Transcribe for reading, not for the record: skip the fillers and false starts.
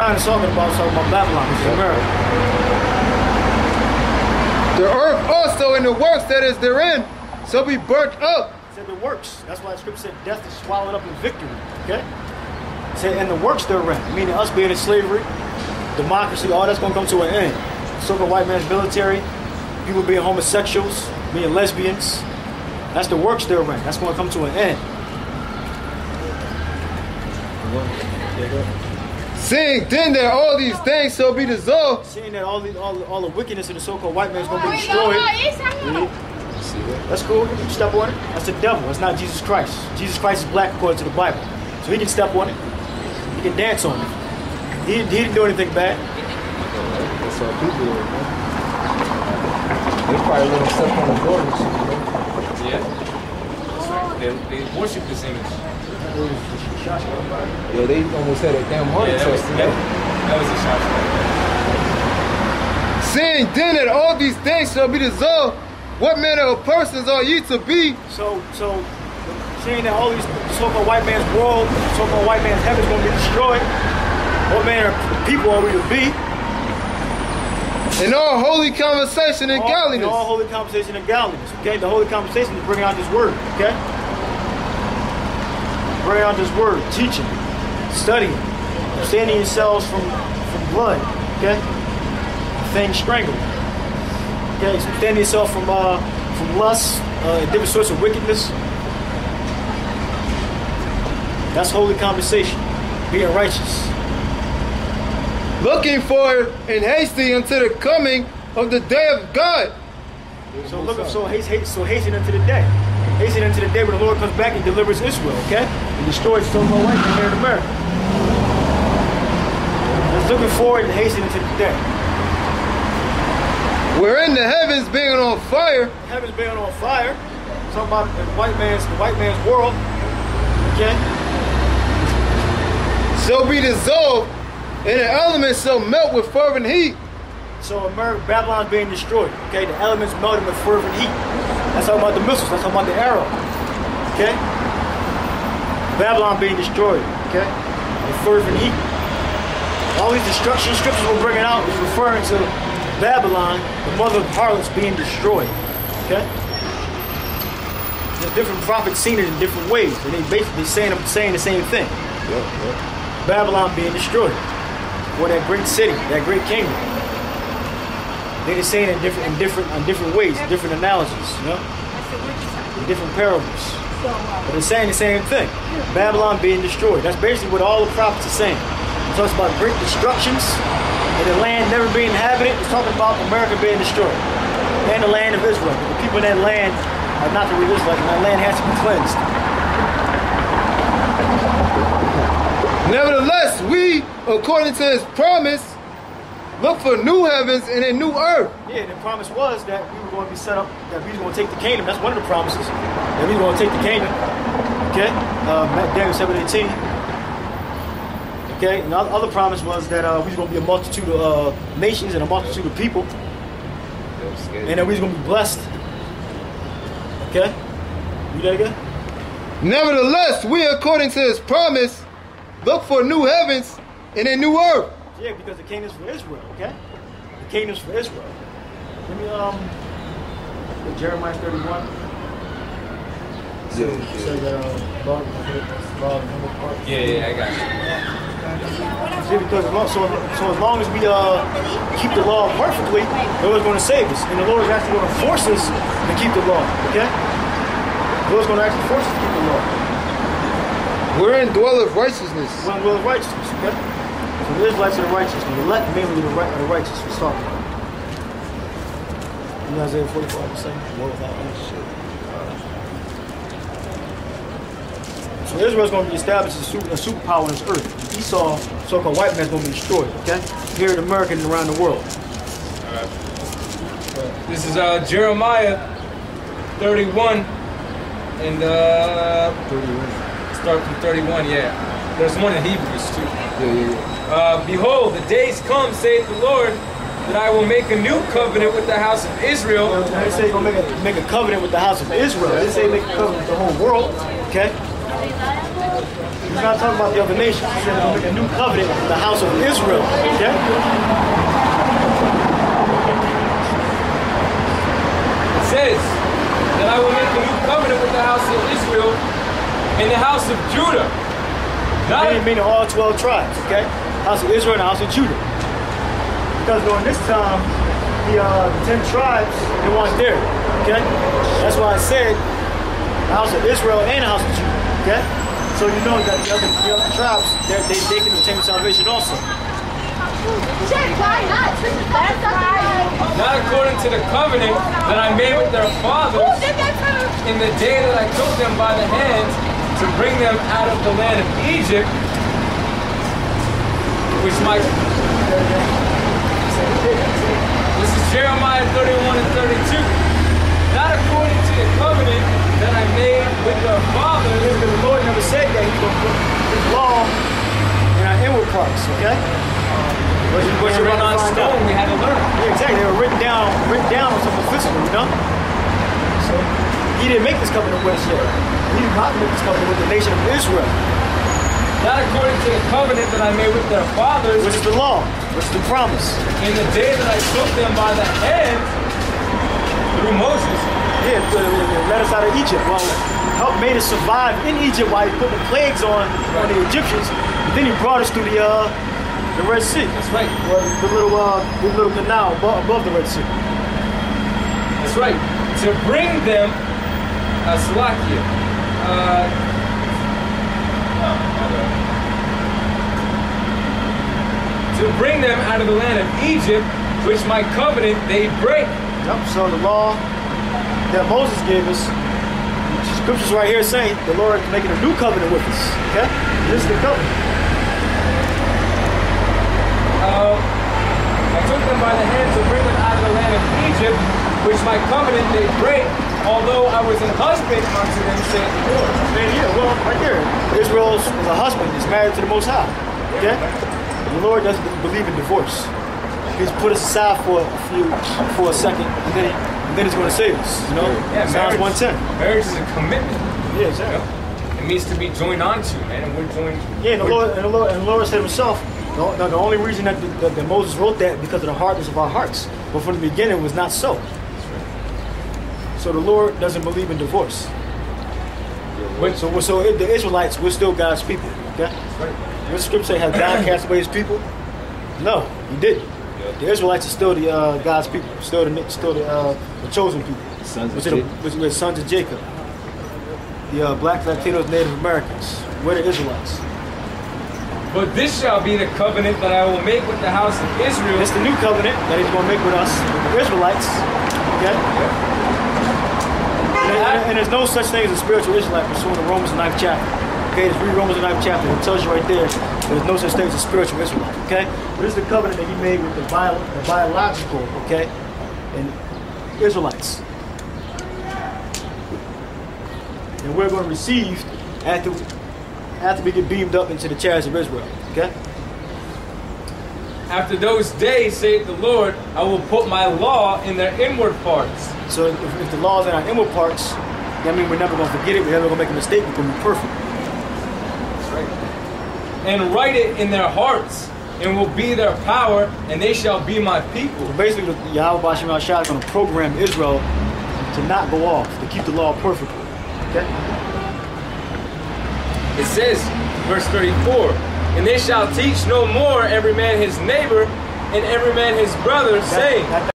It's talking about Babylon, which is America. The earth also and the works that is therein shall be burnt up. It said the works. That's why the scripture said death is swallowed up in victory. Okay? It said, and the works therein, meaning us being in slavery, democracy, all that's going to come to an end. So-called white man's military, people being homosexuals, being lesbians, that's the works therein. That's going to come to an end. Seeing then that all these things shall be dissolved. Seeing that all the wickedness of the so-called white man is going to be destroyed. That's cool. You can step on it. That's the devil. That's not Jesus Christ. Jesus Christ is black according to the Bible. So he can step on it. He can dance on it. He didn't do anything bad. That's all people do, man. They probably let him step on the door and shit, you know? Yeah. That's right. They worship this image. Yo, they almost had a damn heart attack. That was a shot. Seeing then that all these things shall be dissolved, what manner of persons are ye to be? So seeing that all these so-called white man's world, so-called white man's heaven is going to be destroyed, what manner of people are we to be? In all holy conversation and godliness. In all holy conversation and godliness. Okay, the holy conversation is bringing out this word. Okay. Bring out this word, teaching, studying, abstaining yourselves from blood, okay? Things strangled. Okay, abstaining yourself from lust, different sorts of wickedness. That's holy conversation, being righteous. Looking for and hasty unto the coming of the day of God. So hasten unto the day. Hasten unto the day when the Lord comes back and delivers Israel, okay? And destroys so-called white man here in America. Just looking forward and hastening to the day. Wherein the heavens being on fire. The heavens being on fire. Talking about the white man's world. Okay? Shall be dissolved, and the elements shall melt with fervent heat. So Babylon's being destroyed. Okay, the elements melting with fervent heat. That's talking about the missiles. That's talking about the arrow. Okay? Babylon being destroyed. Okay? With fervent heat. All these destruction scriptures we're bringing out is referring to Babylon, the mother of harlots, being destroyed. Okay? There's different prophets seen it in different ways, and they basically saying the same thing. Yep. Babylon being destroyed. Or that great city, that great kingdom. They just saying it in different ways, different analogies, you know, in different parables. But they're saying the same thing. Babylon being destroyed. That's basically what all the prophets are saying. It talks about great destructions and the land never being inhabited. It's talking about America being destroyed and the land of Israel. The people in that land are not the real Israelites, and that land has to be cleansed. Nevertheless, we, according to his promise, look for new heavens and a new earth. Yeah, the promise was that we were going to be set up, that we were going to take the kingdom. That's one of the promises. That we were going to take the kingdom. Okay? Daniel 7:18. Okay? And the other promise was that we was going to be a multitude of nations and a multitude of people. And that we was going to be blessed. Okay? Read that again. Nevertheless, we, according to his promise, look for new heavens and a new earth. Yeah, because the kingdom's for Israel, okay? The kingdom's for Israel. Let me, Jeremiah 31. Yeah, I got you. See, because as long as we keep the law perfectly, the Lord's going to save us. And the Lord is actually going to force us to keep the law, okay? The Lord's going to actually force us to keep the law. Wherein dwelleth righteousness. Wherein dwelleth righteousness, okay? So the Israelites are the righteous, and the elect mainly the righteous was talking about. You Isaiah 45 the same? War without end. So Israel's going to be established as a superpower on this earth. Esau, so-called white man, is going to be destroyed, okay? Here in America and around the world. Alright. This is Jeremiah 31 and 31. Start from 31, yeah. There's one in Hebrews too. Yeah. Behold, the days come, saith the Lord, that I will make a new covenant with the house of Israel. They say he's going to make a covenant with the house of Israel. They say make a covenant with the whole world, okay? He's not talking about the other nations. He said he'll make a new covenant with the house of Israel. Okay? It says that I will make a new covenant with the house of Israel and the house of Judah. Meaning all 12 tribes, okay? House of Israel and the house of Judah. Because during this time, the 10 tribes, they weren't there, okay? That's why I said the house of Israel and the house of Judah, okay? So you know that the other tribes, they can obtain salvation also. Not according to the covenant that I made with their fathers in the day that I took them by the hands to bring them out of the land of Egypt, which my... This is Jeremiah 31 and 32. Not according to the covenant that I made with their fathers. The Lord never said that He's going to put His law in our inward parts, okay? What you written on stone, we had to learn. Yeah, exactly. They were written down on something physical, you know? So He didn't make this covenant with us yet. He did not make this covenant with the nation of Israel. Not according to the covenant that I made with their fathers, which is the law, which is the promise. In the day that I took them by the hand through Moses. Yeah, let us out of Egypt. Well, help made us survive in Egypt while He put the plagues on the Egyptians. And then He brought us through the Red Sea. That's right. Well, the little canal above the Red Sea. That's right. To bring them, Salakia. To bring them out of the land of Egypt, which my covenant they break. Yep. So the law that Moses gave us, scriptures right here saying the Lord is making a new covenant with us. Okay, this is the covenant. I took them by the hand to bring them out of the land of Egypt, which my covenant they break. Although I was an husband unto them, said the Lord. Yeah, well, right there, Israel is a husband. He's married to the Most High. Okay. The Lord doesn't believe in divorce. He's put us aside for a second, and then He's going to save us. You know, yeah, Psalms 110. Marriage is a commitment. Yeah, exactly. You know? It means to be joined onto, man, and we're joined. Yeah, and the Lord said Himself. The only reason that Moses wrote that because of the hardness of our hearts, but from the beginning it was not so. So the Lord doesn't believe in divorce. So the Israelites, we're still God's people. Okay. What the scripture say? Have God cast away His people? No, He didn't. The Israelites are still the God's people, still the chosen people, which are sons of Jacob. The Black Latinos, Native Americans, we're the Israelites. But this shall be the covenant that I will make with the house of Israel. It's the new covenant that He's going to make with us, with the Israelites. Okay. And there's no such thing as a spiritual Israelite pursuant to Romans 9th chapter. Okay, just read Romans 9th chapter. It tells you right there that there's no such thing as a spiritual Israelite. Okay, but this is the covenant that He made with the biological, okay, and Israelites. And we're going to receive after we get beamed up into the chariots of Israel. Okay. After those days, saith the Lord, I will put my law in their inward parts. So if the law is in our inward parts, that means we're never going to forget it. We're never going to make a mistake. We're going to be perfect. That's right. And write it in their hearts, and will be their power, and they shall be my people. So basically, Yahweh Bashim Al-Shah is going to program Israel to not go off, to keep the law perfectly. Okay? It says, verse 34, and they shall teach no more every man his neighbor and every man his brother, saying,